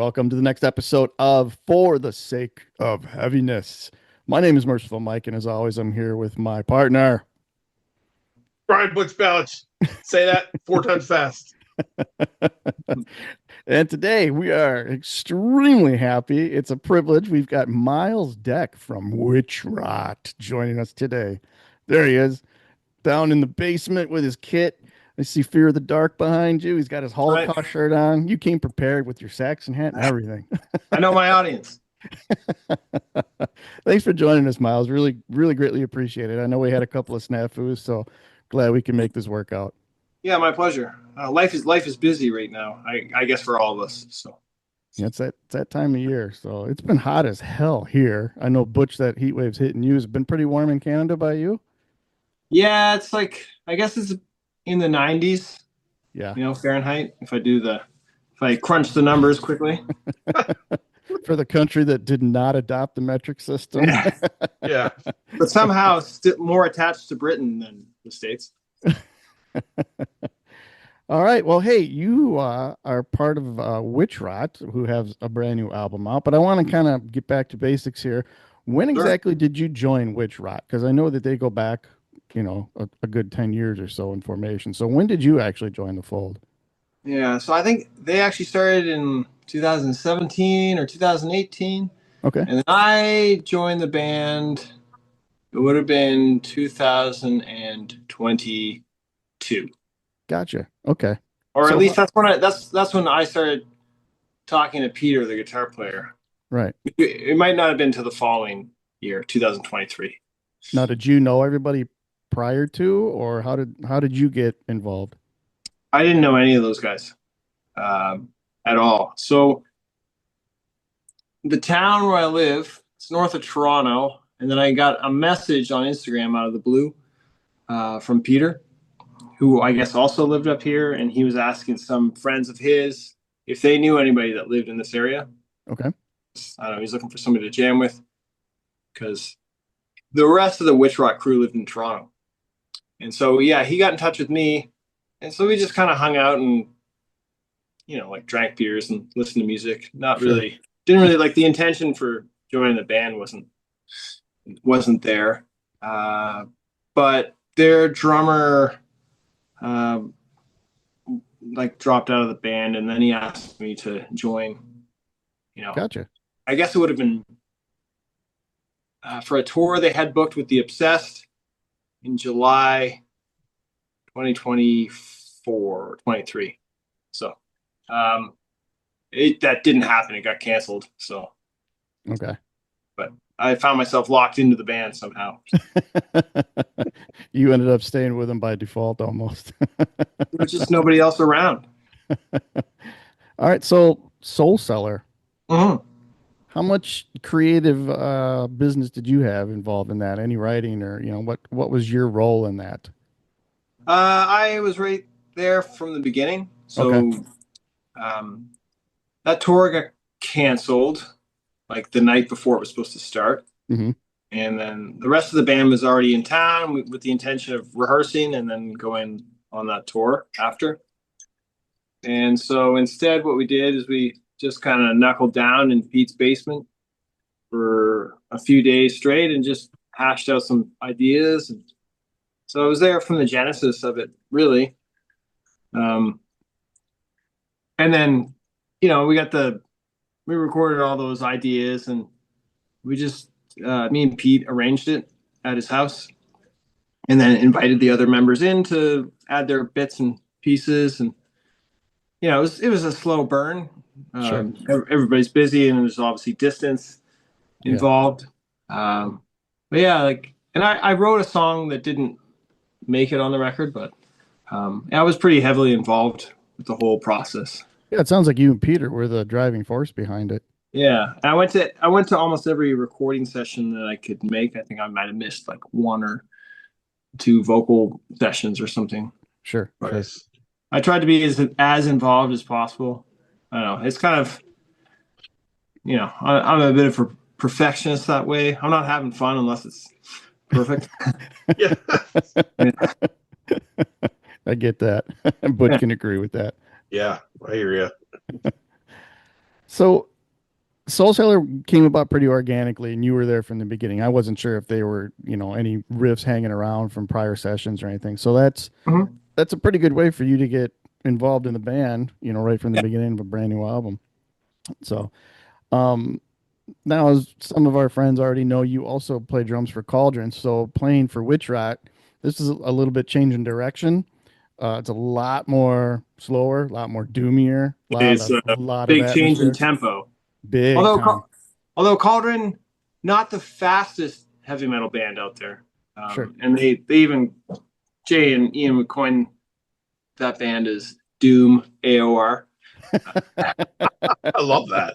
welcome to the next episode of For the Sake of Heaviness. My name is Merciful Mike, and as always, I'm here with my partner. Brian Butch Ballich. Say that 4 times fast. And today we are extremely happy. It's a privilege. We've got Myles Deck from Witchrot joining us today. There he is, down in the basement with his kit. I see Fear of the Dark behind you. He's got his Holocaust shirt on. You came prepared with your Saxon hat and everything. I know my audience. Thanks for joining us, Myles. Really, really greatly appreciate it. I know we had a couple of snafus, so glad we can make this work out. Yeah, my pleasure. Life is busy right now. I guess for all of us. So Yeah, it's that time of year. So it's been hot as hell here. I know, Butch, that heat wave's hitting you. It's been pretty warm in Canada by you. yeah, it's like I guess it's in the 90s, Yeah. Fahrenheit. If I crunch the numbers quickly. For the country that did not adopt the metric system. Yeah. But somehow more attached to Britain than the States. All right. Well, hey, you are part of Witchrot, who has a brand new album out. But I want to kind of get back to basics here. When Sure. exactly did you join Witchrot? Because I know that they go back, a good 10 years or so in formation. So when did you actually join the fold? Yeah, so I think they actually started in 2017 or 2018. Okay. And then I joined the band, it would have been 2022. Gotcha. Okay. Or So, at least that's when I started talking to Peter, the guitar player. right. It might not have been to the following year, 2023. Now, did you know everybody prior to, or how did you get involved? I didn't know any of those guys at all. So the town where I live, it's north of Toronto, and then I got a message on Instagram out of the blue from Peter, who I guess also lived up here, and he was asking some friends of his if they knew anybody that lived in this area. Okay. I don't know, he's looking for somebody to jam with because the rest of the Witchrot crew lived in Toronto. And so, yeah, he got in touch with me, and so we just kind of hung out and, like drank beers and listened to music. Not Sure. really, didn't really like the intention for joining the band wasn't there. But their drummer dropped out of the band, and then he asked me to join. Gotcha. I guess it would have been for a tour they had booked with the Obsessed in July 2024 23. So that didn't happen. It got canceled. So Okay. but I found myself locked into the band somehow. You ended up staying with them by default almost. There was just nobody else around. All right. So Soul Cellar, Mhm. how much creative business did you have involved in that? Any writing or, what was your role in that? I was right there from the beginning. So Okay. that tour got canceled like the night before it was supposed to start. Hmm. And then the rest of the band was already in town with the intention of rehearsing and then going on that tour after. And so instead, what we did is we just kind of knuckled down in Pete's basement for a few days straight and just hashed out some ideas. And so I was there from the genesis of it, really. And then, we recorded all those ideas and we just, me and Pete arranged it at his house and then invited the other members in to add their bits and pieces. And, it was a slow burn. Sure. Everybody's busy and there's obviously distance Yeah. involved. But yeah, and I wrote a song that didn't make it on the record, but I was pretty heavily involved with the whole process. Yeah. It sounds like you and Peter were the driving force behind it. Yeah, and I went to almost every recording session that I could make. I think I might have missed like one or two vocal sessions or something. Sure. But Sure. I tried to be as involved as possible. I don't know. It's kind of, I'm a bit of a perfectionist that way. I'm not having fun unless it's perfect. Yeah. I get that. Butch Yeah. can agree with that. Yeah, I hear you. So Soul Cellar came about pretty organically, and you were there from the beginning. I wasn't sure if they were, any riffs hanging around from prior sessions or anything. So Mhm. that's a pretty good way for you to get involved in the band, right from the beginning of a brand new album. So, um, now as some of our friends already know, you also play drums for Cauldron. So playing for Witchrot, this is a little bit change in direction. It's a lot more slower, a lot more doomier, It's a lot of big change in atmosphere, tempo. big Although, time. although Cauldron, not the fastest heavy metal band out there, Sure. and they even Jay and Ian would coin that band as Doom AOR. I love that.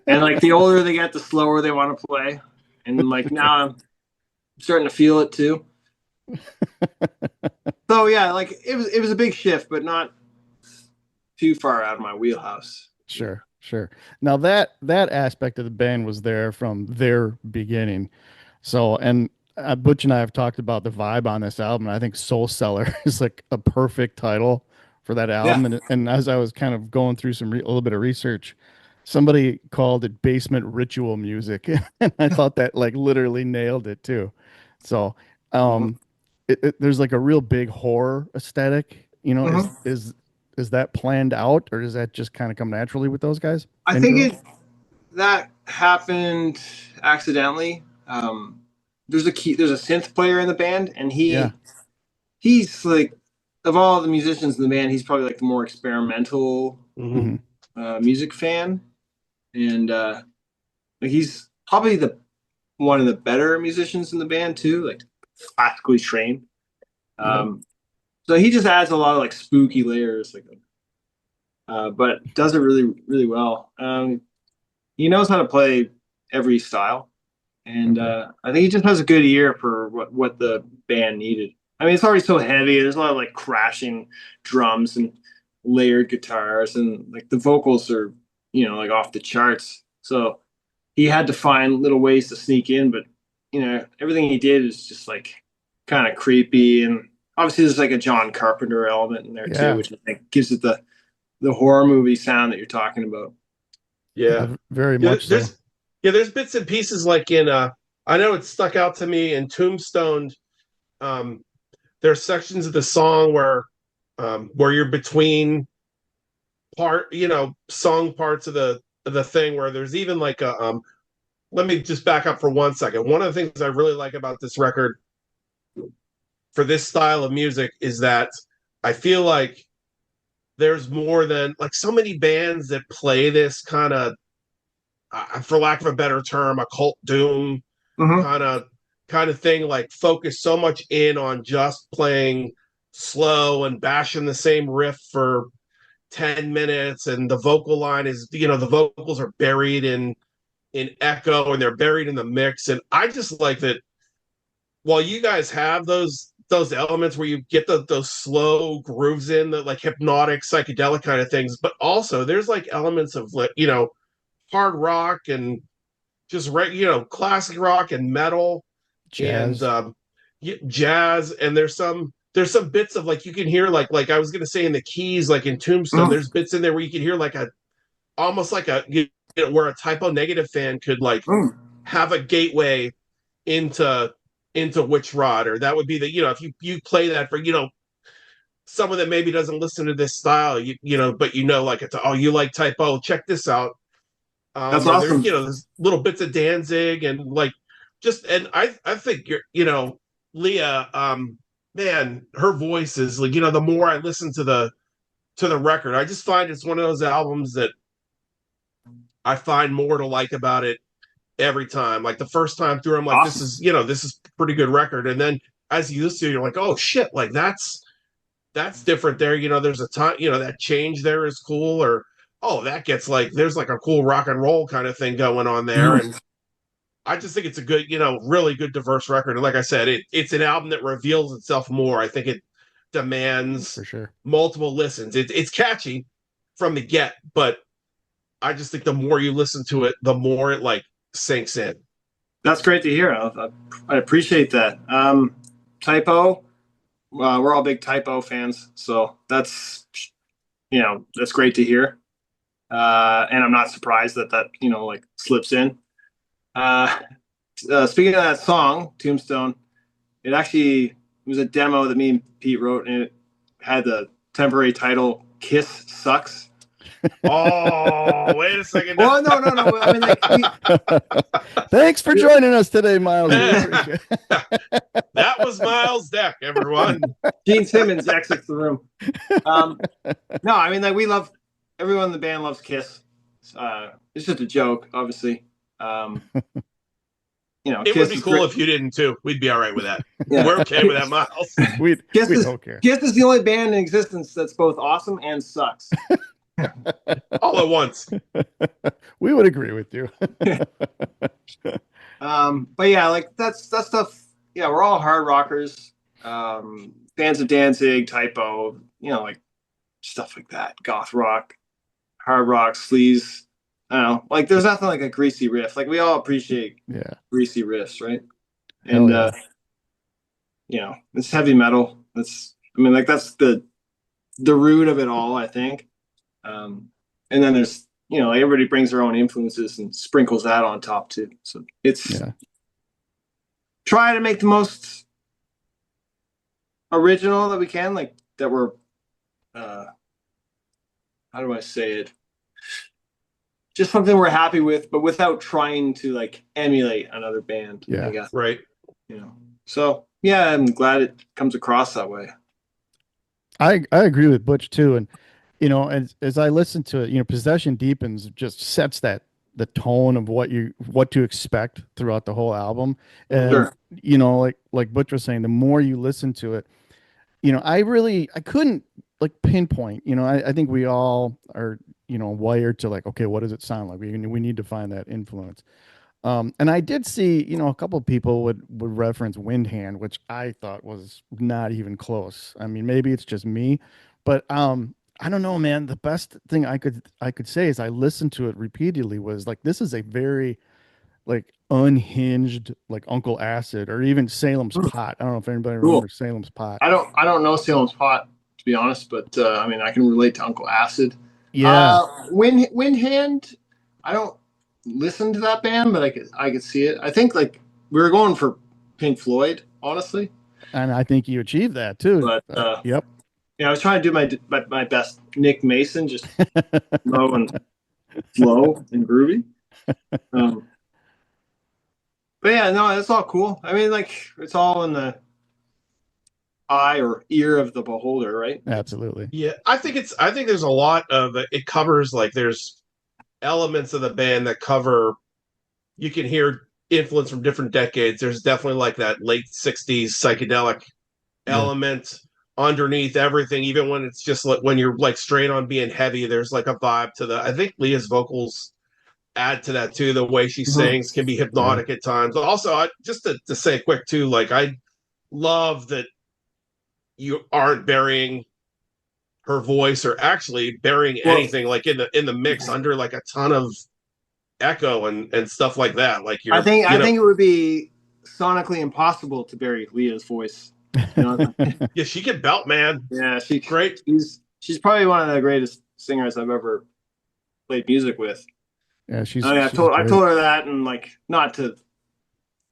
And like the older they get, the slower they want to play. And like now I'm starting to feel it too. So yeah, like it was a big shift, but not too far out of my wheelhouse. Sure, sure. Now that aspect of the band was there from their beginning. So, and Butch and I have talked about the vibe on this album. I think Soul Cellar is like a perfect title for that Yeah. album. And as I was kind of going through a little bit of research, somebody called it basement ritual music, and I thought that like literally nailed it too. So, Mhm. um, there's like a real big horror aesthetic. Mhm. Is that planned out, or does that just kind of come naturally with those guys I and think girls? it that happened accidentally. There's a synth player in the band, and Yeah. he's like of all the musicians in the band, he's probably like the more experimental Hmm. Hmm. music fan, and like he's probably the one of the better musicians in the band too, like classically trained. Yep. Um, so he just adds a lot of like spooky layers, like, but does it really really well. He knows how to play every style, and Okay. I think he just has a good ear for what the band needed. I mean, it's already so heavy. There's a lot of like crashing drums and layered guitars, and like the vocals are, like off the charts. So he had to find little ways to sneak in, but everything he did is just like kind of creepy, and obviously there's like a John Carpenter element in there too, Yeah. which I think gives it the horror movie sound that you're talking about. Yeah. Yeah. Very Yeah. much so. There's bits and pieces like in I know it stuck out to me in Tombstone. Um, there's sections of the song where you're between song parts of the thing where there's even like a let me just back up for 1 second. One of the things I really like about this record for this style of music is that I feel like there's more than like so many bands that play this kind of for lack of a better term, occult doom Mm-hmm. kind of thing, like focus so much in on just playing slow and bashing the same riff for 10 minutes, and the vocal line is, the vocals are buried in echo and they're buried in the mix. And I just like that while you guys have those elements where you get those slow grooves in, the like hypnotic psychedelic kind of things, but also there's like elements of like hard rock and just classic rock and metal and Jazz. jazz. And there's some bits of like you can hear like I was gonna say in the keys, like in Tombstone, Mm-hmm. there's bits in there where you can hear like a almost like a where a Typo Negative fan could like Mm-hmm. have a gateway into Witchrot, or that would be the if you play that for someone that maybe doesn't listen to this style, but like it's, oh, you like Typo, check this out. That's And there's awesome. there's little bits of Danzig and like just, and I think you're Leah, man, her voice is like, the more I listen to the record, I just find it's one of those albums that I find more to like about it every time. Like the first time through, I'm like, this Awesome. is this is a pretty good record. And then as you listen to it, you're like, oh shit, like that's different there. There's a time, that change there is cool, or oh, that gets like there's like a cool rock and roll kind of thing going on there. Mhm. And I just think it's a good, really good diverse record. And like I said, it's an album that reveals itself more. I think it For demands sure. multiple listens. It's catchy from the get, but I just think the more you listen to it, the more it like sinks in. That's great to hear. I appreciate that. Typo, we're all big Typo fans, so that's great to hear. and I'm not surprised that like slips in. Uh, Speaking of that song, Tombstone, it actually was a demo that me and Pete wrote, and it had the temporary title "Kiss Sucks." Oh, wait a second. Well, no. I mean, like, Thanks for joining us today, Miles. We Yeah. appreciate That was Myles Deck, everyone. Gene Simmons exits the room. No, I mean, like, everyone in the band loves Kiss. It's just a joke, obviously. It Kiss would be is cool great. if you didn't too. We'd be all right with that. Yeah. We're okay with that, Miles. we Kiss is don't care. Kiss is the only band in existence that's both awesome and sucks. All at once. We would agree with you. But yeah, like that stuff. Yeah, we're all hard rockers, fans of Danzig, Typo, like stuff like that, goth rock, hard rock, sleaze. I don't know, like there's nothing like a greasy riff. Like we all appreciate Yeah. greasy riffs, right? Hell And yeah. it's heavy metal. That's the root of it all, I think. And then there's like everybody brings their own influences and sprinkles that on top too. So it's try to make the most original that we can, like that we're how do I say it? Just something we're happy with, but without trying to like emulate another band. Yeah. I guess. Right. So yeah, I'm glad it comes across that way. I agree with Butch too. And as I listen to it, Possession Deepens just sets the tone of what to expect throughout the whole album. And Sure. like Butch was saying, the more you listen to it, I couldn't like pinpoint, I think we all are, wired to like, okay, what does it sound like? We need to find that influence. And I did see, a couple of people would reference Windhand, which I thought was not even close. I mean, maybe it's just me, but I don't know, man. The best thing I could say is I listened to it repeatedly was like this is a very like unhinged like Uncle Acid or even Salem's Pot. I don't know if anybody Cool. remembers Salem's Pot. I don't know Salem's Pot, to be honest, but I mean I can relate to Uncle Acid. Yeah, Windhand, I don't listen to that band, but I could see it. I think like we were going for Pink Floyd, honestly, and I think you achieved that too. but Yep. yeah, I was trying to do my best Nick Mason, just low and slow and groovy. But yeah, no, it's all cool. I mean, like it's all in the eye or ear of the beholder, right? Absolutely. Yeah, I think there's a lot of it covers like there's elements of the band that cover you can hear influence from different decades. There's definitely like that late 60s psychedelic element underneath everything, even when it's just like when you're like straight on being heavy, there's like a vibe to I think Leah's vocals add to that too. The way she sings can be hypnotic at times. Also, just to say quick too, like I love that you aren't burying her voice or actually burying anything like in the mix under like a ton of echo and stuff like that. Like I think it would be sonically impossible to bury Leah's voice. Yeah, she can belt, man. Yeah, great. She's probably one of the greatest singers I've ever played music with. Yeah, I told her that, and like not to,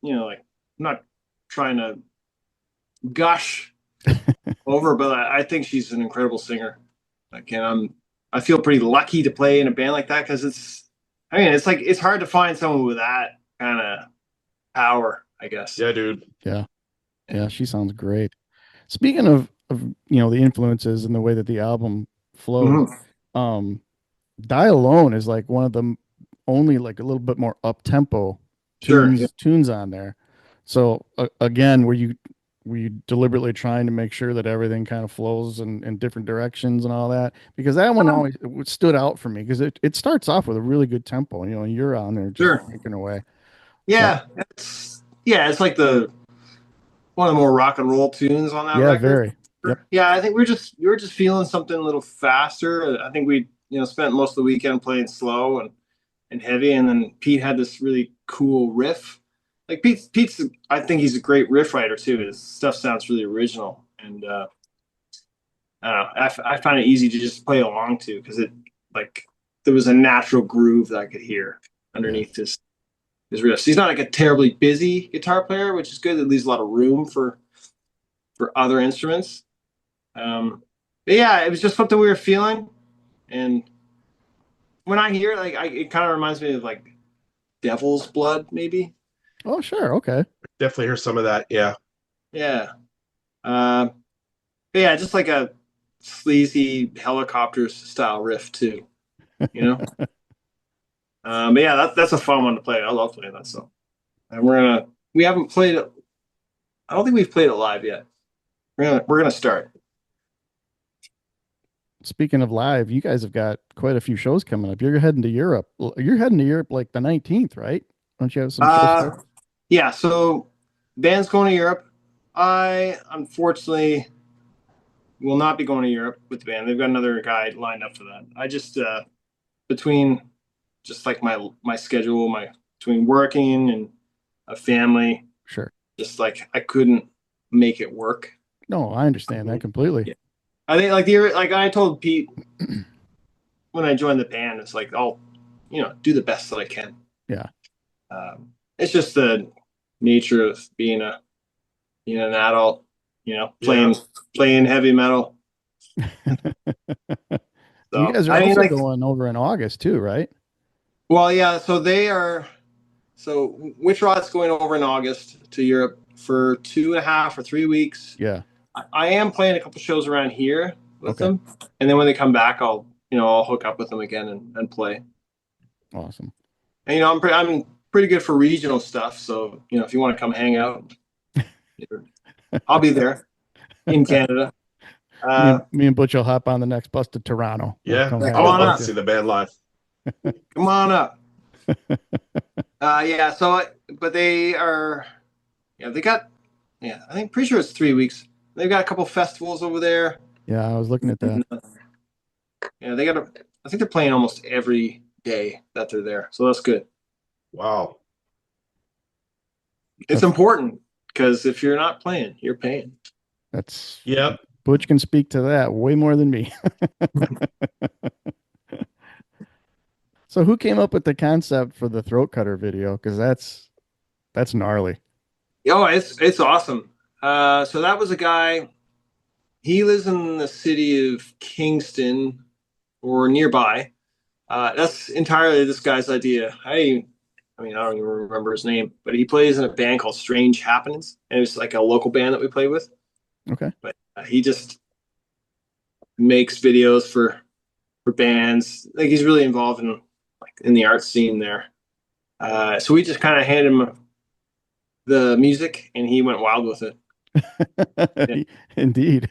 like not trying to gush over, but I think she's an incredible singer. Like, and I feel pretty lucky to play in a band like that because it's hard to find someone with that kind of power, I guess. Yeah, dude. Yeah, she sounds great. Speaking of the influences and the way that the album flows, Die Alone is like one of the only like a little bit more up tempo tunes on there. So again, were you deliberately trying to make sure that everything kind of flows in different directions and all that? Because that one always stood out for me because it starts off with a really good tempo, and you're on there just making away. Yeah, so. It's like one of the more rock and roll tunes on that record. Very. Yep. Yeah, I think we were just feeling something a little faster. I think we spent most of the weekend playing slow and heavy, and then Pete had this really cool riff. Like Pete's I think he's a great riff writer too. His stuff sounds really original, and I don't know. I find it easy to just play along to because it like there was a natural groove that I could hear underneath his riffs. He's not like a terribly busy guitar player, which is good. It leaves a lot of room for other instruments. But yeah, it was just something we were feeling, and when I hear it, like it kind of reminds me of like Devil's Blood, maybe. Oh, sure. Okay. Definitely hear some of that. Yeah. Yeah. But yeah, just like a sleazy helicopters style riff too, you know. But yeah, that's a fun one to play. I love playing that song, and we haven't played it. I don't think we've played it live yet. We're gonna start. Speaking of live, you guys have got quite a few shows coming up. You're heading to Europe. You're heading to Europe like the 19th, right? Don't you have some shows there? Yeah. So band's going to Europe. I unfortunately will not be going to Europe with the band. They've got another guy lined up for that. I just between just like my schedule, between working and a family, Sure. just like I couldn't make it work. No, I understand that completely. Yeah. I think like I told Pete when I joined the band, it's like I'll do the best that I can. Yeah. It's just the nature of being an adult, playing heavy metal. So You guys are also going over in August too, right? Well, yeah. So Witchrot's going over in August to Europe for 2.5 or 3 weeks. Yeah. I am playing a couple shows around here with them, and then when they come back, I'll hook up with them again and play. Awesome. And I'm pretty good for regional stuff. So if you want to come hang out, I'll be there in Canada. Me and Butch will hop on the next bus to Toronto. Yeah, come on to see the band live. Come on up. Yeah. So, but they are. Yeah, they got. Yeah, I think pretty sure it's 3 weeks. They've got a couple festivals over there. Yeah, I was looking at that. Yeah, I think they're playing almost every day that they're there, so that's good. Wow. It's important because if you're not playing, you're paying. That's Yep. Butch can speak to that way more than me. So who came up with the concept for the throat cutter video? Because that's gnarly. Oh, it's awesome. So that was a guy. He lives in the city of Kingston or nearby. That's entirely this guy's idea. I don't even remember his name, but he plays in a band called Strange Happenings, and it's like a local band that we play with. Okay. But he just makes videos for bands. Like he's really involved in the art scene there. So we just kind of handed him the music, and he went wild with it. Yeah. Indeed.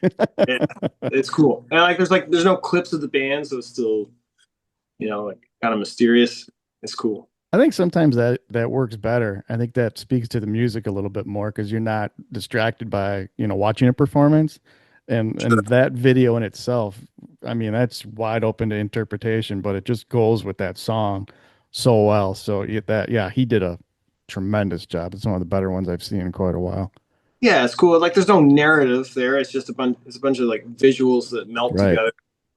Yeah, it's cool. And there's no clips of the band, so it's still kind of mysterious. It's cool. I think sometimes that works better. I think that speaks to the music a little bit more because you're not distracted by watching a performance, and that video in itself. I mean, that's wide open to interpretation, but it just goes with that song so well. So he did a tremendous job. It's one of the better ones I've seen in quite a while. Yeah, it's cool. Like there's no narrative there. It's just a bunch of like visuals that melt together.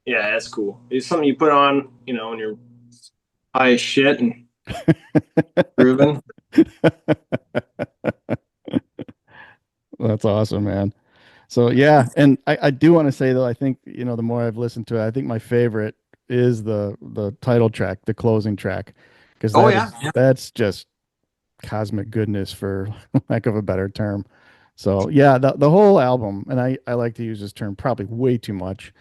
Yeah, it's cool. It's something you put on, when you're high as shit and grooving. That's awesome, man. So yeah, and I do want to say though, I think the more I've listened to it, I think my favorite is the title track, the closing track, because that's just cosmic goodness, for lack of a better term. So yeah, the whole album, and I like to use this term probably way too much,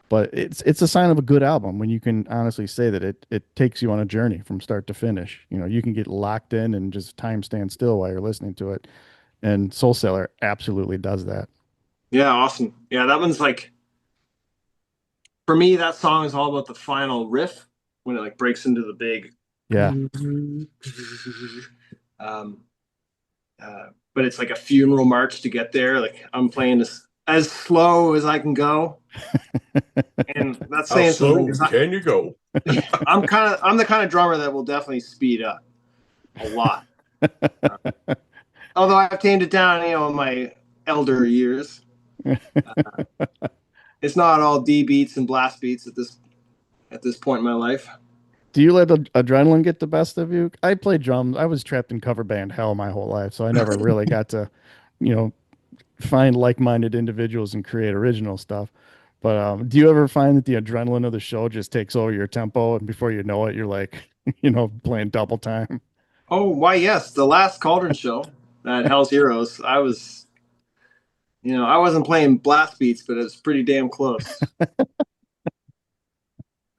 but it's a sign of a good album when you can honestly say that it takes you on a journey from start to finish. You can get locked in and just time stand still while you're listening to it, and Soul Cellar absolutely does that. Yeah, awesome. Yeah, that one's like, for me, that song is all about the final riff when it breaks into the big. Yeah. But it's like a funeral march to get there. Like I'm playing this as slow as I can go, and that's saying how slow can you go? I'm the kind of drummer that will definitely speed up a lot. Although I've tamed it down, in my elder years. It's not all D beats and blast beats at this point in my life. Do you let the adrenaline get the best of you? I played drums. I was trapped in cover band hell my whole life, so I never really got to, you know, find like-minded individuals and create original stuff. But do you ever find that the adrenaline of the show just takes over your tempo, and before you know it, you're like, playing double time? Oh, why, yes. The last Cauldron show at Hell's Heroes, I wasn't playing blast beats, but it was pretty damn close.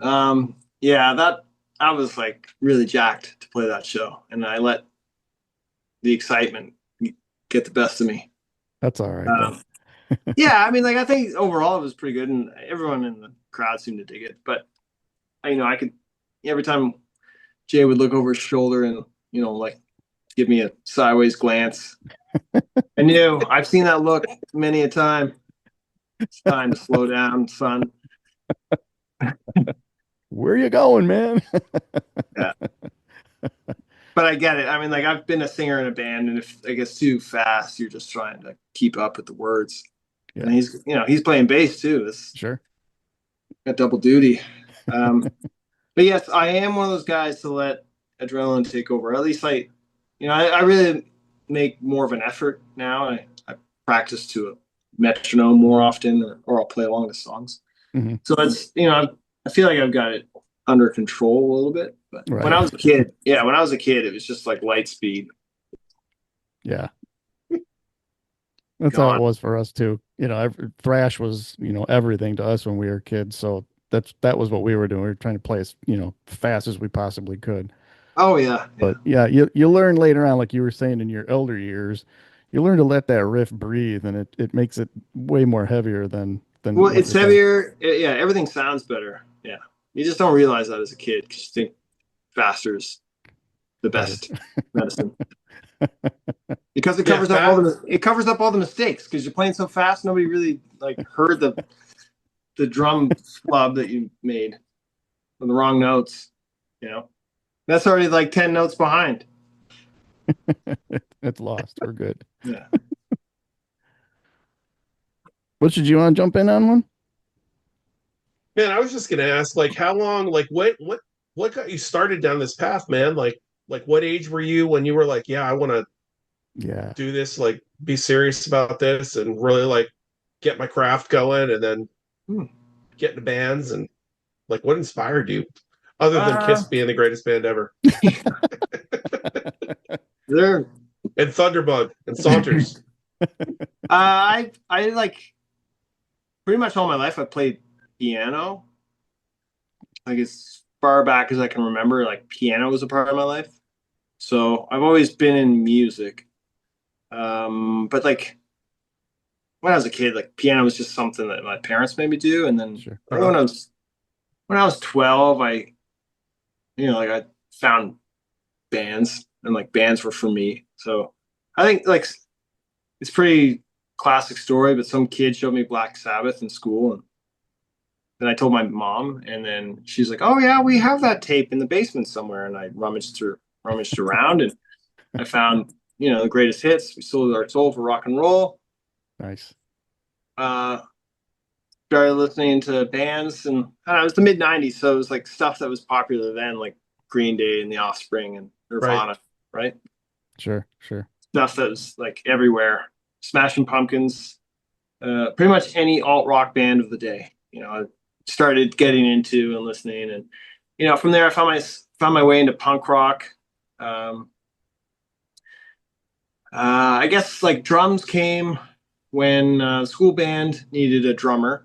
Yeah, that I was like really jacked to play that show, and I let the excitement get the best of me. That's all right though. Um, yeah, I mean, like I think overall it was pretty good, and everyone in the crowd seemed to dig it. But I could every time Jay would look over his shoulder and like give me a sideways glance. I knew I've seen that look many a time. It's time to slow down, son. Where you going, man? Yeah. But I get it. I mean, like I've been a singer in a band, and if it gets too fast, you're just trying to keep up with the words. Yeah, And he's playing bass too. It's sure. got double duty. Um, but yes, I am one of those guys to let adrenaline take over. At least I really make more of an effort now. I practice to a metronome more often, or I'll play along the songs. Hmm. So I feel like I've got it under control a little bit. But when Right. I was a kid, it was just like light speed Yeah. That's how it gone. was for us too. Thrash was, everything to us when we were kids. So that was what we were doing. We were trying to play as, fast as we possibly could. Oh yeah, yeah. But yeah, you learn later on, like you were saying in your elder years, you learn to let that riff breathe, and it makes it way more heavier than Well, what it's you think. heavier. Yeah, everything sounds better. Yeah, you just don't realize that as a kid because you think faster is the Better. best medicine because Yeah, fat. it covers up all the mistakes because you're playing so fast. Nobody really like heard the drum flub that you made or the wrong notes. You know, that's already like 10 notes behind. It's lost. We're good. Yeah. What should you want to jump in on one? Man, I was just gonna ask, like, how long, like, what got you started down this path, man? Like, what age were you when you were like, yeah, I want to Yeah. do this, like, be serious about this, and really like get my craft going, and then Hmm. get into bands, and like, what inspired you, other than Uh, Kiss being the greatest band ever, there. and Thunderbug and Saunters? I like pretty much all my life I played piano. Like as far back as I can remember, like piano was a part of my life. So I've always been in music. But like when I was a kid, like piano was just something that my parents made me do. And then Sure. I think when I was 12, like I found bands and like bands were for me. So I think like it's pretty classic story, but some kid showed me Black Sabbath in school and then I told my mom, and then she's like, "Oh yeah, we have that tape in the basement somewhere." And I rummaged around, and I found, the greatest hits. We sold our soul for rock and roll. Nice. Uh, Started listening to bands, and I don't know, it was the mid '90s, so it was like stuff that was popular then, like Green Day and The Offspring and Right. Nirvana, right? Sure. Sure. Stuff that was like everywhere. Smashing Pumpkins, pretty much any alt rock band of the day. I started getting into and listening, and from there I found my way into punk rock. Um, I guess like drums came when the school band needed a drummer,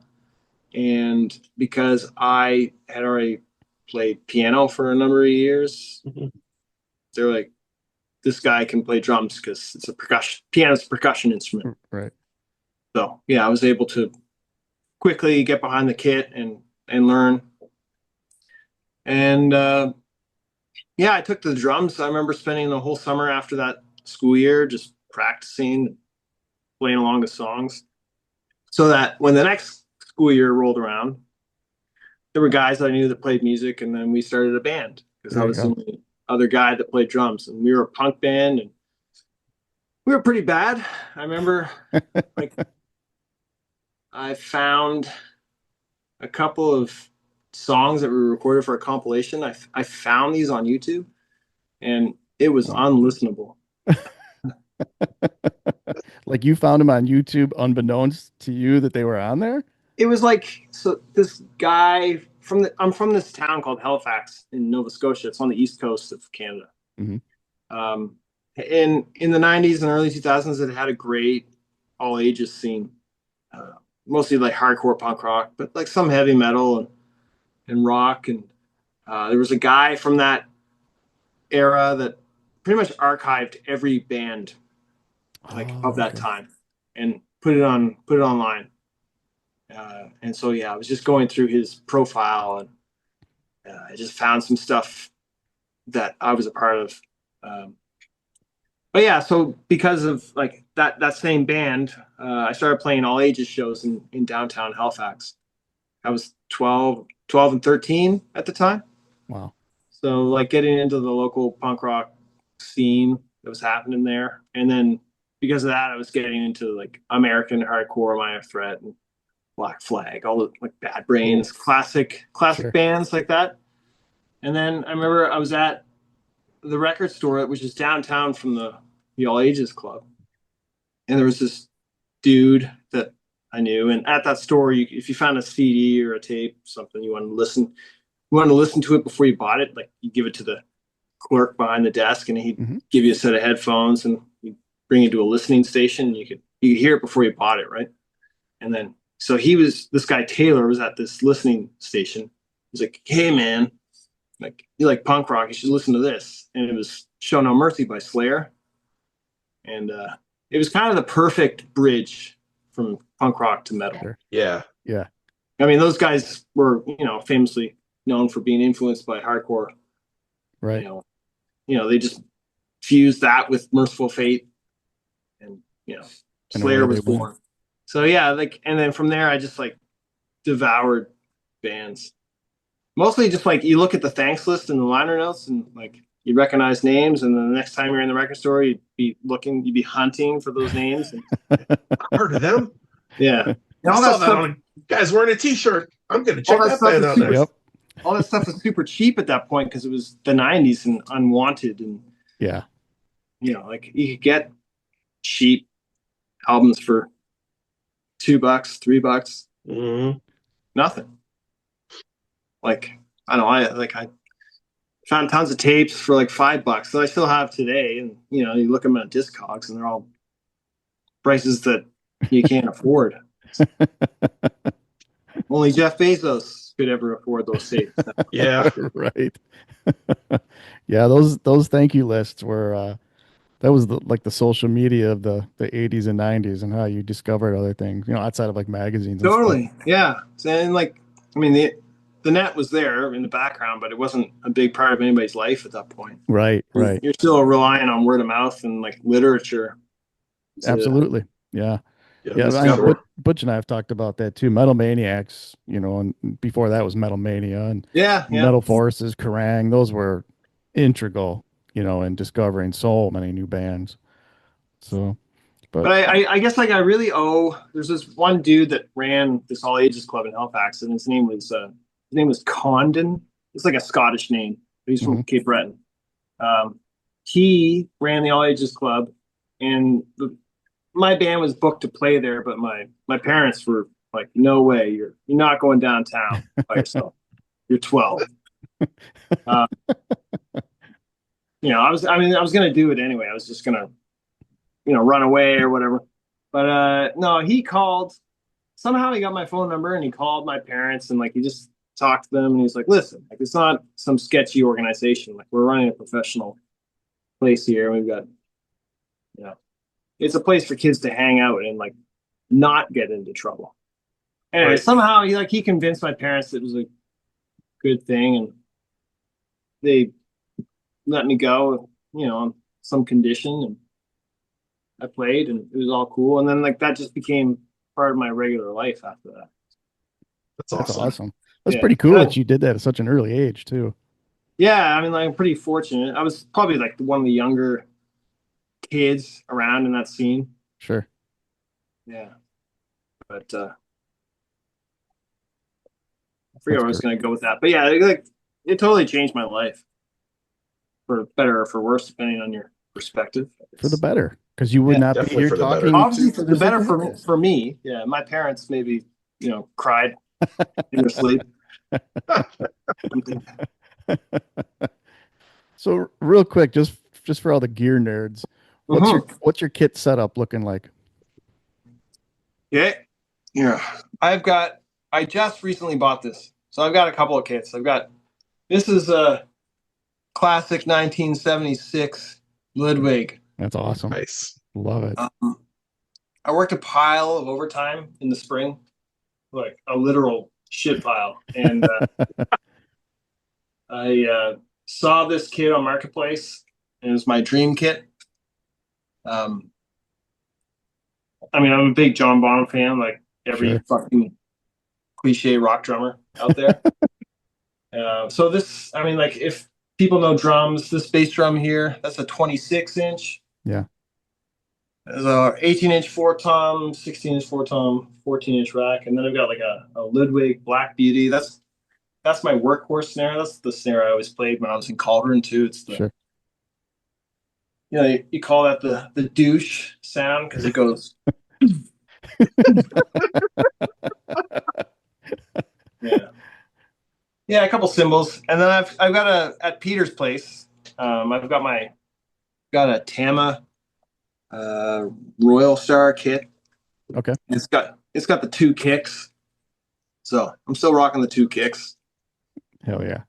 and because I had already played piano for a number of years, Mhm. they're like, "This guy can play drums because it's a percussion. Piano's a percussion instrument." Right. So yeah, I was able to quickly get behind the kit and learn. And yeah, I took the drums. I remember spending the whole summer after that school year just practicing, playing along the songs, so that when the next school year rolled around, there were guys I knew that played music, and then we started a band because I There you was the go. only other guy that played drums, and we were a punk band, and we were pretty bad. I remember, like, I found a couple of songs that we recorded for a compilation. I found these on YouTube, and it was Oh. unlistenable. Like you found them on YouTube unbeknownst to you that they were on there? It was like, so this guy I'm from this town called Halifax in Nova Scotia. It's on the east coast of Canada. Mm-hmm. In the 90s and early 2000s, it had a great all ages scene. Mostly like hardcore punk rock, but like some heavy metal and rock. And there was a guy from that era that pretty much archived every band like of that time and put it online. And so yeah, I was just going through his profile, and I just found some stuff that I was a part of. But yeah, so because of like that same band, I started playing all ages shows in downtown Halifax. I was 12 and 13 at the time. Wow. So like getting into the local punk rock scene that was happening there. And then because of that, I was getting into like American hardcore, Minor Threat and Black Flag, all the like Bad Brains, classic Sure. bands like that. And then I remember I was at the record store, which is downtown from the All Ages Club. And there was this dude that I knew. And at that store, if you found a CD or a tape, something you wanted to listen to it before you bought it, like you give it to the clerk behind the desk, and he'd give you a set of headphones, and he'd bring you to a listening station. And you could hear it before you bought it, right? And then so this guy Taylor was at this listening station. He's like, "Hey man, like you like punk rock? You should listen to this." And it was "Show No Mercy" by Slayer, and it was kind of the perfect bridge from punk rock to metal. Sure. Yeah. Yeah. I mean, those guys were, famously known for being influenced by hardcore. Right. They just fused that with Merciful Fate, and Slayer was born. So yeah, like, and then from there, I just like devoured bands. Mostly just like you look at the thanks list and the liner notes, and like you recognize names, and then the next time you're in the record store, you'd be hunting for those names. And, heard of them? Yeah. And all that stuff, on guys wearing a t-shirt. I'm gonna check that band out there. Yep. All that stuff was super cheap at that point because it was the 90s and unwanted, and yeah, like you could get cheap albums for $2, $3, nothing. Like I don't know, I found tons of tapes for like $5 that I still have today, and you look at them at Discogs, and they're all prices that you can't afford. Only Jeff Bezos could ever afford those tapes. Yeah. Right. Yeah, those thank you lists were that was the social media of the 80s and 90s, and how you discovered other things, outside of like magazines and Totally. stuff. Yeah. And like, I mean, the net was there in the background, but it wasn't a big part of anybody's life at that point. Right. You're still relying on word of mouth and like literature. Absolutely. Yeah. Yeah, Butch and I have talked about that too. Metal Maniacs, and before that was Metal Mania and Metal Forces, Kerrang. Those were integral, in discovering so many new bands. So, but I guess like I really owe. There's this one dude that ran this all ages club in Halifax, and his name was Condon. It's like a Scottish name. He's from Cape Breton. He ran the all ages club, and my band was booked to play there, but my parents were like, "No way, you're not going downtown by yourself. You're 12." I was gonna do it anyway. I was just gonna, run away or whatever. But no, he called. Somehow he got my phone number, and he called my parents, and like he just talked to them, and he's like, "Listen, like it's not some sketchy organization. Like we're running a professional place here. We've got, it's a place for kids to hang out and like not get into trouble." Anyway, somehow he convinced my parents that it was a good thing, and they let me go, on some condition, and I played, and it was all cool. And then like that just became part of my regular life after that. That's awesome. That's pretty cool that you did that at such an early age too. Yeah, I mean, like, I'm pretty fortunate. I was probably like one of the younger kids around in that scene. Sure. Yeah. But forget where I was going to go with that. But yeah, like it totally changed my life for better or for worse, depending on your perspective. For the better, because you would Yeah, not be definitely here for the better. talking. Obviously, for the Just like better that. for me. Yeah, my parents maybe cried in their sleep. So real quick, just for all the gear nerds, Mm-hmm. what's your kit setup looking like? Yeah, yeah. I just recently bought this, so I've got a couple of kits. This is a classic 1976 Ludwig. That's awesome. Nice. Love it. I worked a pile of overtime in the spring, like a literal shit pile, and I saw this kit on Marketplace, and it was my dream kit. Um, I mean, I'm a big John Bonham fan, like every Sure. fucking cliche rock drummer out there. So this, I mean, like if people know drums, this bass drum here, that's a 26 inch. Yeah. There's a 18-inch four tom, 16-inch four tom, 14-inch rack, and then I've got like a Ludwig Black Beauty. That's my workhorse snare. That's the snare I always played when I was in Cauldron too. It's the Sure. you call that the douche sound because it goes. Yeah. Yeah, a couple cymbals, and then I've got at Peter's place. I've got a Tama Royal Star kit. Okay. It's got the two kicks, so I'm still rocking the two kicks. Hell yeah.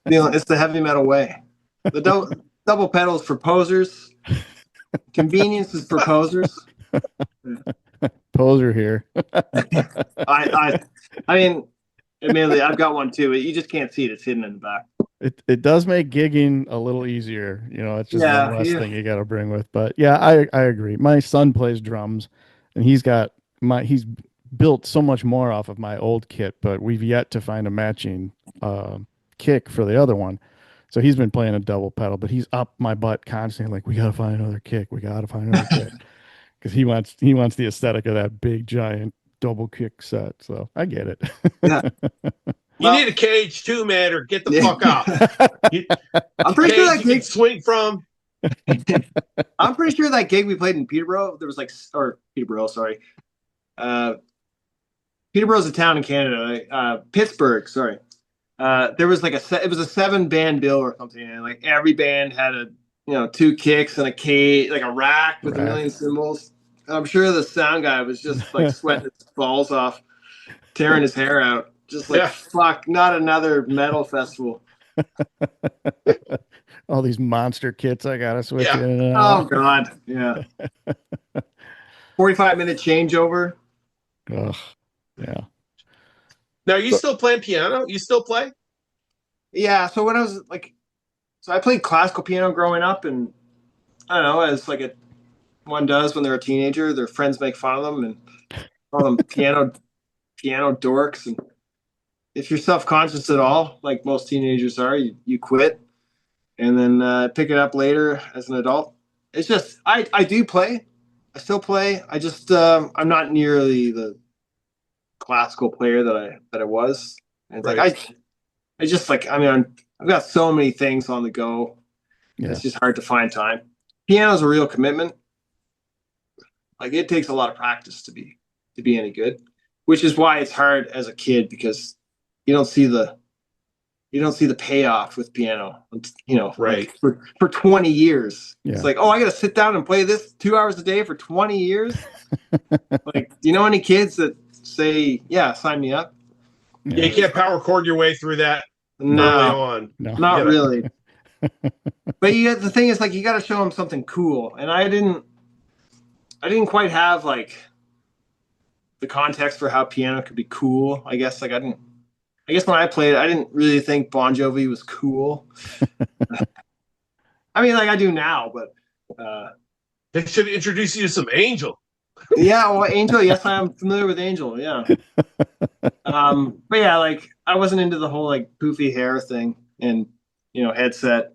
Yeah, it's the heavy metal way. The double pedals for posers. Convenience is for posers. Poser here. I mean, admittedly, I've got one too. You just can't see it; it's hidden in the back. It does make gigging a little easier. It's just one less Yeah. thing you got to bring with. But yeah, I agree. My son plays drums, and he's built so much more off of my old kit, but we've yet to find a matching kick for the other one. So he's been playing a double pedal, but he's up my butt constantly, like, we got to find another kick. We got to find another kick. Because he wants the aesthetic of that big giant double kick set. So I get it. Yeah. You need a cage too, man, or get the fuck out. I'm pretty sure that you can gig swing from. I'm pretty sure that gig we played in Peterborough, there was Peterborough, sorry. Peterborough's a town in Canada. Pittsburgh, sorry. There was like it was a 7-band bill or something, and like every band had two kicks and a cage, like a rack with a million cymbals. I'm sure the sound guy was just like sweating his balls off, tearing his hair out. Just like, fuck, not another metal festival. All these monster kits I gotta switch in and Oh out. God, yeah. 45-minute changeover. Ugh. Yeah. Now, are you still playing piano? You still play? Yeah. So when I was I played classical piano growing up, and I don't know, as like one does when they're a teenager, their friends make fun of them and call them piano dorks. And if you're self-conscious at all, like most teenagers are, you quit and then pick it up later as an adult. It's just I do play. I still play. I just I'm not nearly the classical player that I was. And it's like I just like, I mean, I've got so many things on the go. Yeah. It's just hard to find time. Piano is a real commitment. Like it takes a lot of practice to be any good, which is why it's hard as a kid because you don't see the payoff with piano, right? Like for 20 years. Yeah. It's like, oh, I got to sit down and play this 2 hours a day for 20 years. Like, do you know any kids that say, yeah, sign me up? Yeah, you can't power chord your way through that early on. No, not really. But the thing is, like, you got to show them something cool, and I didn't quite have like the context for how piano could be cool. I guess when I played it, I didn't really think Bon Jovi was cool. I mean, like I do now, but they should introduce you to some Angel. Yeah, well, Angel. Yes, I am familiar with Angel. Yeah. But yeah, like I wasn't into the whole like poofy hair thing and headset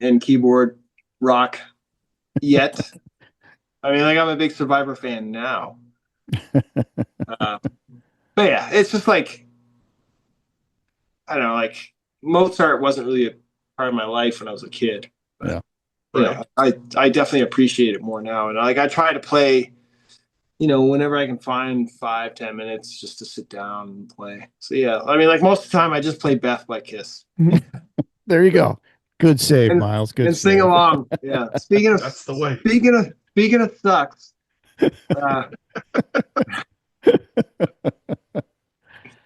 and keyboard rock yet. I mean, like I'm a big Survivor fan now. But yeah, it's just like I don't know, like Mozart wasn't really a part of my life when I was a kid, but Yeah. you Right. know, I definitely appreciate it more now. And like I try to play, whenever I can find 5-10 minutes just to sit down and play. So yeah, I mean, like most of the time I just play Beth by Kiss There you go. Good save, and Miles. Good and sing save. along. Yeah. That's the way. Speaking of sucks, uh,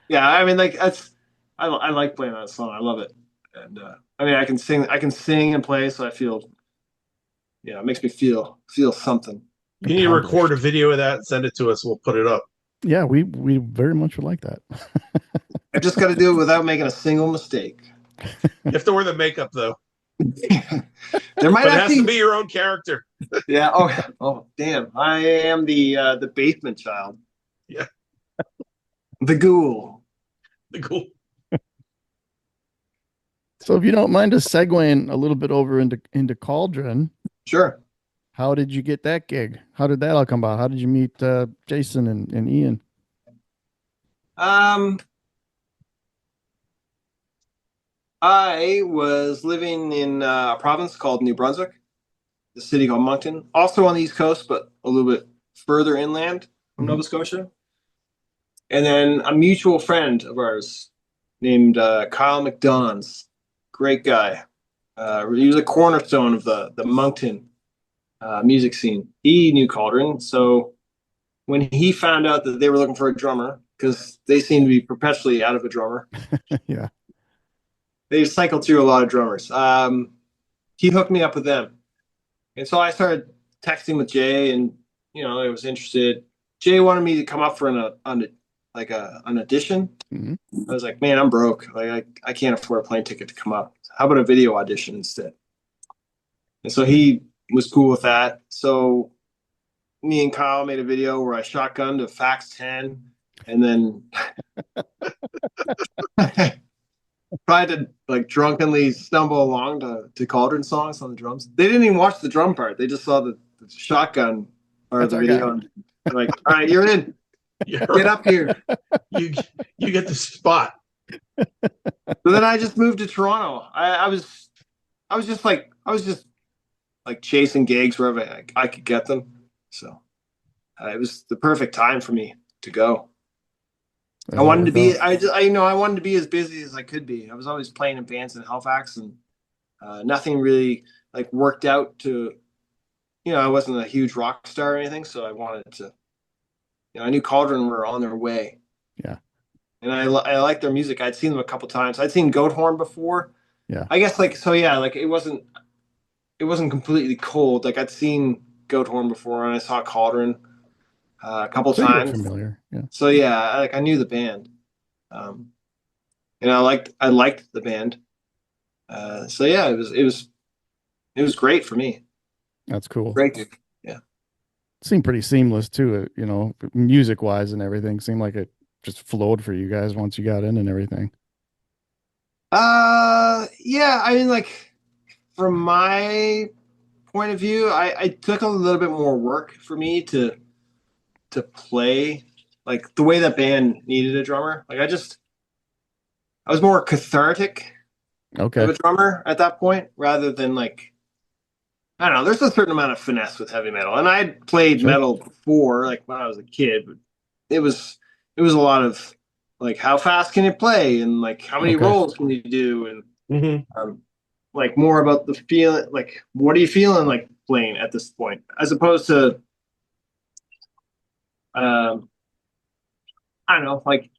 yeah, I mean, like I like playing that song. I love it, and I mean, I can sing and play, so I feel, it makes me feel something. You need to record a Accomplished. video of that and send it to us. We'll put it up. Yeah, we very much would like that. I just got to do it without making a single mistake. You have to wear the makeup though, There might but it has to actually, be your own character. yeah. Oh, damn! I am the basement child, Yeah, the ghoul. the cool. So if you don't mind us segueing a little bit over into Cauldron, Sure. how did you get that gig? How did that all come about? How did you meet Jason and Ian? Um, I was living in a province called New Brunswick, the city called Moncton, also on the East Coast, but a little bit further inland from Mhm. Nova Scotia. And then a mutual friend of ours named Kyle McDonald's, great guy. He was a cornerstone of the Moncton music scene. He knew Cauldron, so when he found out that they were looking for a drummer, because they seem to be perpetually out of a drummer, Yeah. they cycled through a lot of drummers. He hooked me up with them, and so I started texting with Jay, and I was interested. Jay wanted me to come up for an audition. Mhm. I was like, man, I'm broke. Like I can't afford a plane ticket to come up. How about a video audition instead? And so he was cool with that. So me and Kyle made a video where I shotgunned a Fax 10 and then tried to like drunkenly stumble along to Cauldron songs on the drums. They didn't even watch the drum part. They just saw the shotgun part of That's the our video guy. and they're like, all right, you're in. Yeah, Get up here. you you get the spot. So then I just moved to Toronto. I was just like chasing gigs wherever I could get them. So it was the perfect time for me to go. I That'll wanted to work be out. I wanted to be as busy as I could be. I was always playing in bands in Halifax, and nothing really like worked out to I wasn't a huge rock star or anything, so I wanted to I knew Cauldron were on their way, Yeah. and I liked their music. I'd seen them a couple times. I'd seen Goat Horn before. Yeah. I guess like so yeah, like it wasn't completely cold. Like I'd seen Goat Horn before, and I saw Cauldron a couple So you were times. familiar. Yeah. So yeah, I knew the band, um, and I liked the band. So yeah, it was great for me. That's cool. Great gig. Yeah. Seemed pretty seamless too, music wise and everything. Seemed like it just flowed for you guys once you got in and everything. Yeah. I mean, like from my point of view, I took a little bit more work for me to play like the way that band needed a drummer. Like I was more cathartic of Okay. a drummer at that point rather than like I don't know. There's a certain amount of finesse with heavy metal, and I'd played Sure. metal before, like when I was a kid. But it was it was a lot of like how fast can you play, and like how many Okay. rolls can you do, and Mm-hmm. like more about the feeling. Like what are you feeling like playing at this point, as opposed to um, I don't know, like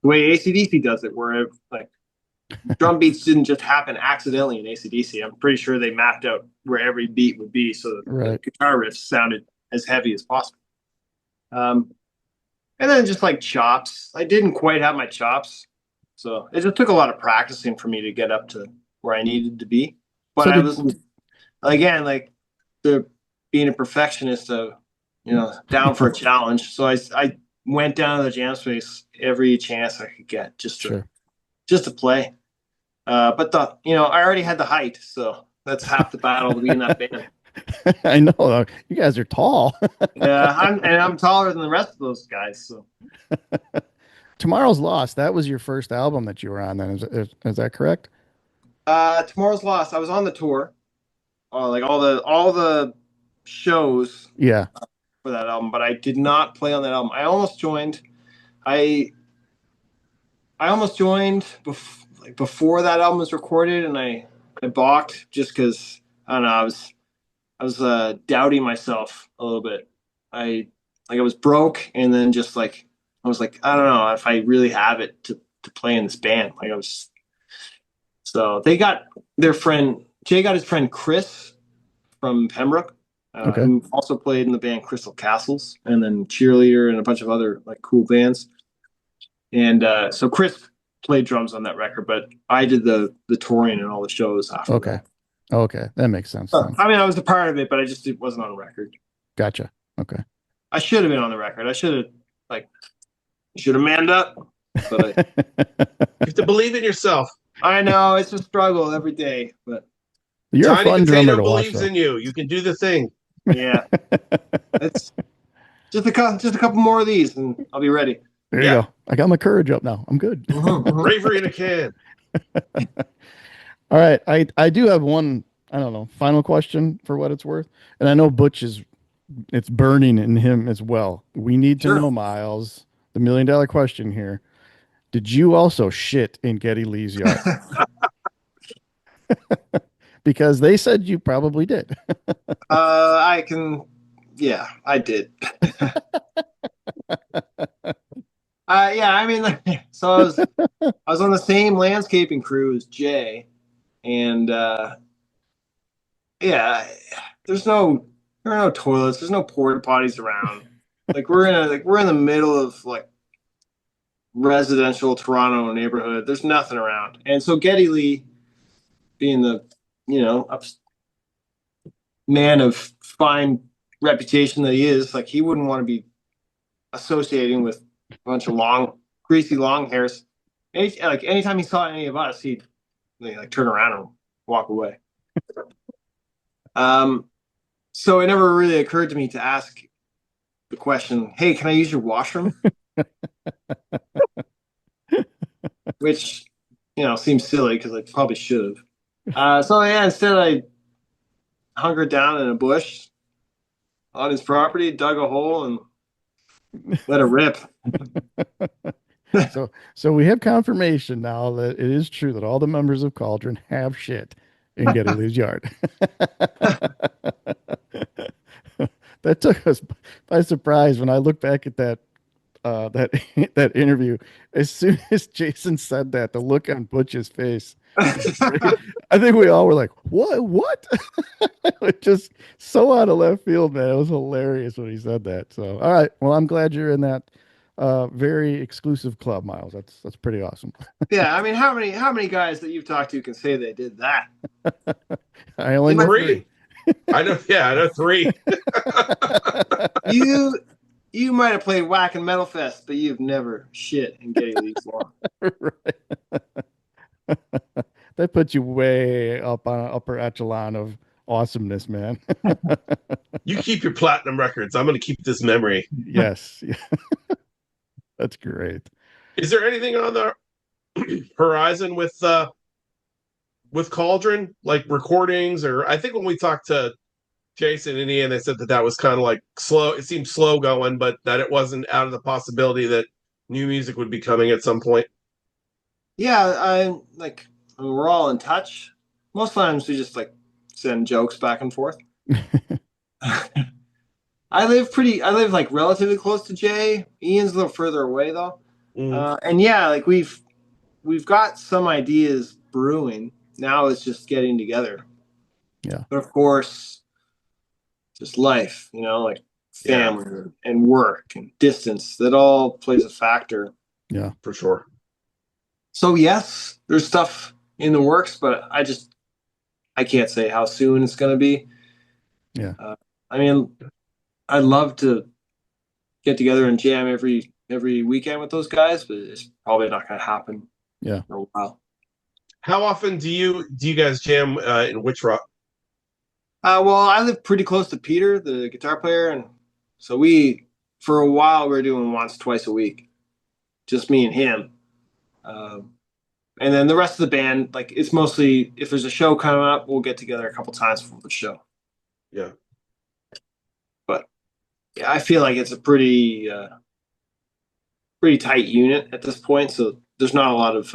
the way ACDC does it, where like drum beats didn't just happen accidentally in ACDC. I'm pretty sure they mapped out where every beat would be so that the Right. guitar riffs sounded as heavy as possible. Um, and then just like chops, I didn't quite have my chops, so it just took a lot of practicing for me to get up to where I needed to be. But So I did was again like the being a perfectionist of down for a challenge. So I went down to the jam space every chance I could get sure. just to play. But I already had the height, so that's half the battle to be in that band. I know you guys are tall. Yeah, I'm taller than the rest of those guys. So Tomorrow's Lost, that was your first album that you were on then. Is that correct? Tomorrow's Lost. I was on the tour, like all the shows Yeah. for that album, but I did not play on that album. I almost joined. I I almost joined before that album was recorded, and I balked just because I don't know. I was doubting myself a little bit. I was broke, and then just like I was like, I don't know if I really have it to play in this band. Like I was. So they got their friend Jay got his friend Chris from Pembroke, Okay. who also played in the band Crystal Castles, and then Cheerleader and a bunch of other like cool bands. And so Chris played drums on that record, but I did the touring and all the shows after Okay. that. Okay. That makes sense then. I mean, I was a part of it, but it wasn't on record. Gotcha. Okay. I should have been on the record. I like should have manned up, but You have to believe in yourself. I know it's a struggle every day. But You're a Tiny fun drummer Potato to watch, believes though. in you. You can do the thing. yeah, it's just a couple more of these, and I'll be ready. There you Yeah. go. I got my courage up now. I'm good. Bravery in a can. All right. I do have one, I don't know, final question for what it's worth. And I know it's burning in him as well. We need to Sure. know, Miles, the $1 million question here. Did you also shit in Geddy Lee's yard? Because they said you probably did. I can, yeah, I did. Yeah, I mean, so I was on the same landscaping crew as Jay, and yeah, there are no toilets, there's no porta potties around. Like we're in the middle of like residential Toronto neighborhood. There's nothing around, and so Geddy Lee, being the man of fine reputation that he is, like he wouldn't want to be associating with a bunch of greasy long hairs. Anytime he saw any of us, he'd like turn around and walk away. So it never really occurred to me to ask the question, "Hey, can I use your washroom?" Which seems silly because I probably should have. So yeah, instead I hunkered down in a bush on his property, dug a hole, and let it rip. So we have confirmation now that it is true that all the members of Cauldron have shit in Geddy Lee's yard. That took us by surprise when I look back at that that interview. As soon as Jason said that, the look on Butch's face, I think we all were like, "What? What?" It just so out of left field, man. It was hilarious when he said that. So, all right. Well, I'm glad you're in that very exclusive club, Miles. That's pretty awesome. Yeah, I mean, how many guys that you've talked to can say they did that? I only In my know Three. I know. Yeah, I know three. You might have played Whack and Metal Fest, but you've never shit in Geddy Lee's lawn. Right. That puts you way up on an upper echelon of awesomeness, man. You keep your platinum records. I'm going to keep this memory. Yes. That's great. Is there anything on the horizon with Cauldron, like recordings? Or I think when we talked to Jason and Ian, they said that was kind of like slow. It seemed slow going, but that it wasn't out of the possibility that new music would be coming at some point. Yeah, we're all in touch. Most times we just like send jokes back and forth. I live like relatively close to Jay. Ian's a little further away though. And yeah, like we've got some ideas brewing. Now it's just getting together. Yeah. But of course, just life, like family and work and distance, that all plays a factor. Yeah, for sure. So yes, there's stuff in the works, but I can't say how soon it's going to be. Yeah. I mean, I'd love to get together and jam every weekend with those guys, but it's probably not going to happen. Yeah. For a while. How often do you guys jam in Witchrot? Well, I live pretty close to Peter, the guitar player, and so for a while we were doing once, twice a week. just me and him. And then the rest of the band, like it's mostly if there's a show coming up, we'll get together a couple times before the show. Yeah. But yeah, I feel like it's a pretty tight unit at this point, so there's not a lot of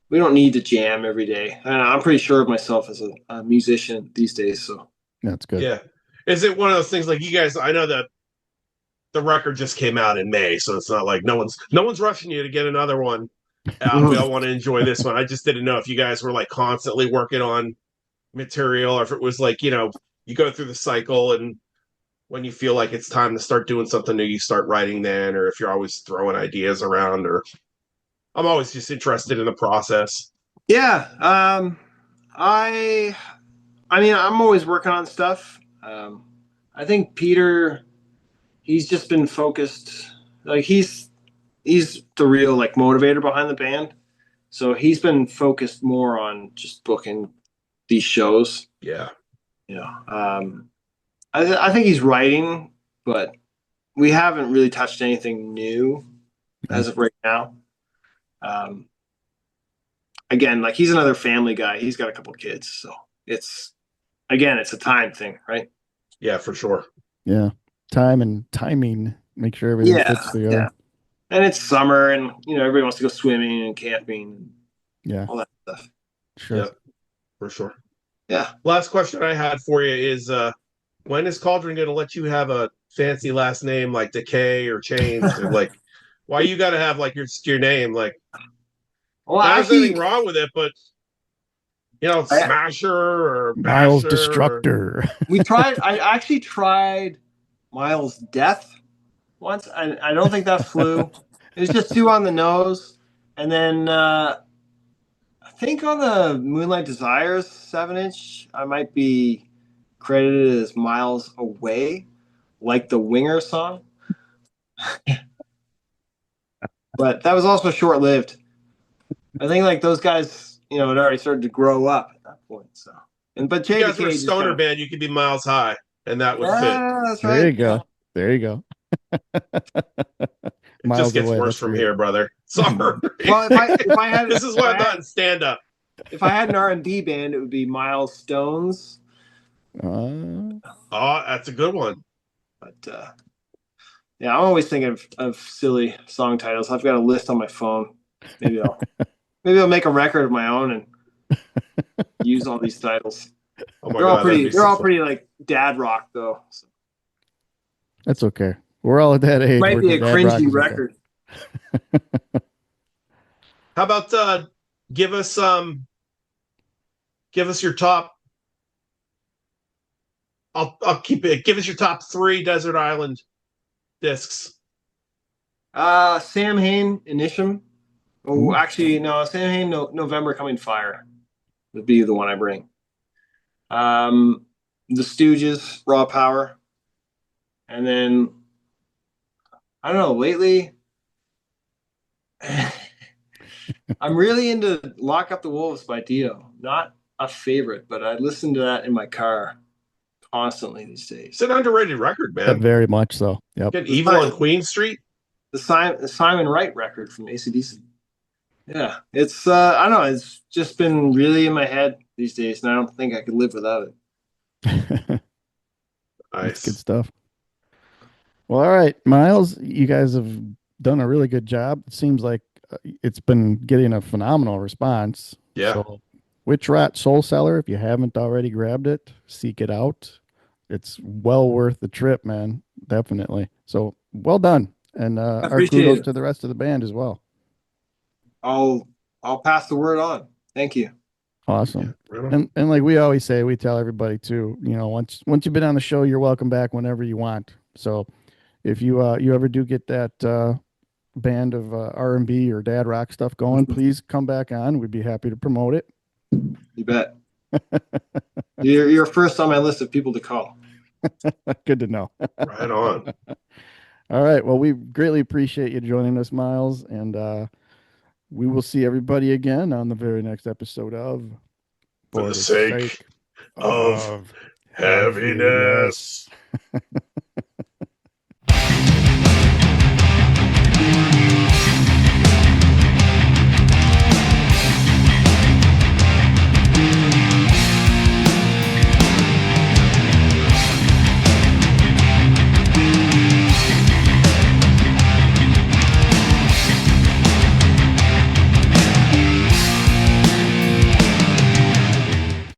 we don't need to jam every day. And I'm pretty sure of myself as a musician these days, so That's good. Yeah. Is it one of those things like you guys? I know that the record just came out in May, so it's not like no one's rushing you to get another one out. We all want to enjoy this one. I just didn't know if you guys were like constantly working on material, or if it was like you go through the cycle, and when you feel like it's time to start doing something new, you start writing then, or if you're always throwing ideas around. Or I'm always just interested in the process. yeah. I mean, I'm always working on stuff. I think Peter, he's just been focused. Like he's the real like motivator behind the band. So he's been focused more on just booking these shows. Yeah. You know, I think he's writing, but we haven't really touched anything new as of right now. Again, like he's another family guy. He's got a couple of kids, so it's a time thing, right? Yeah, for sure. Yeah. Time and timing. Make sure everything fits together. Yeah. And it's summer, and everybody wants to go swimming and camping, Yeah. all that stuff. Sure. Yeah, for sure. Yeah. Last question I had for you is when is Cauldron going to let you have a fancy last name like Decay or Chains? Or like, why you got to have like your name? Like, Well, there's actually, anything wrong with it, but Smasher or Myles Basher Destructor. I actually tried Myles Death once. I don't think that flew. It was just too on the nose. And then I think on the Moonlight Desires 7-inch, I might be credited as Miles Away, like the Winger song. But that was also short-lived. I think like those guys, had already started to grow up at that point. So, but you guys JDK were a just stoner kinda, band, you could be Miles High, and that would fit. yeah, that's right. There you go. There you go. It just gets worse from here, brother. Sorry. Well, if I had this is why I'm not in stand up. If I had an R&B band, it would be Miles Stones. Oh, that's a good one. But yeah, I'm always thinking of silly song titles. I've got a list on my phone. Maybe I'll make a record of my own and use all these titles. Oh my they're God, all pretty like dad rock though. So. That's okay. We're all at that age. Might be a cringy okay. record. How about give us your top. I'll keep it. Give us your top 3 Desert Island discs. Sam Hain, Initium. Oh, Ooh. actually, no. Sam Hain, November Coming Fire would be the one I bring. The Stooges, Raw Power, and then I don't know. Lately, I'm really into Lock Up the Wolves by Dio. Not a favorite, but I listen to that in my car constantly these days. It's an underrated record, man. Very much so. Yep. Get Evil on Queen Street. The Simon Wright record from AC/DC. Yeah, it's I don't know. It's just been really in my head these days, and I don't think I could live without it. Nice. That's good stuff. Well, all right, Myles, you guys have done a really good job. It seems like it's been getting a phenomenal response. Yeah. So, Witchrot Soul Cellar, if you haven't already grabbed it, seek it out. It's well worth the trip, man. Definitely. So, well done. And our kudos to the rest of the band as well. I'll pass the word on. Thank you. Awesome. Yeah, right and like we always say, we tell everybody too, once you've been on the show, you're welcome back whenever you want. So if you ever do get that band of R&B or dad rock stuff going, please come back on. We'd be happy to promote it. You bet. You're first on my list of people to call. Good to know. Right on. All right. Well, we greatly appreciate you joining us, Myles, and we will see everybody again on the very next episode of For the sake of heaviness.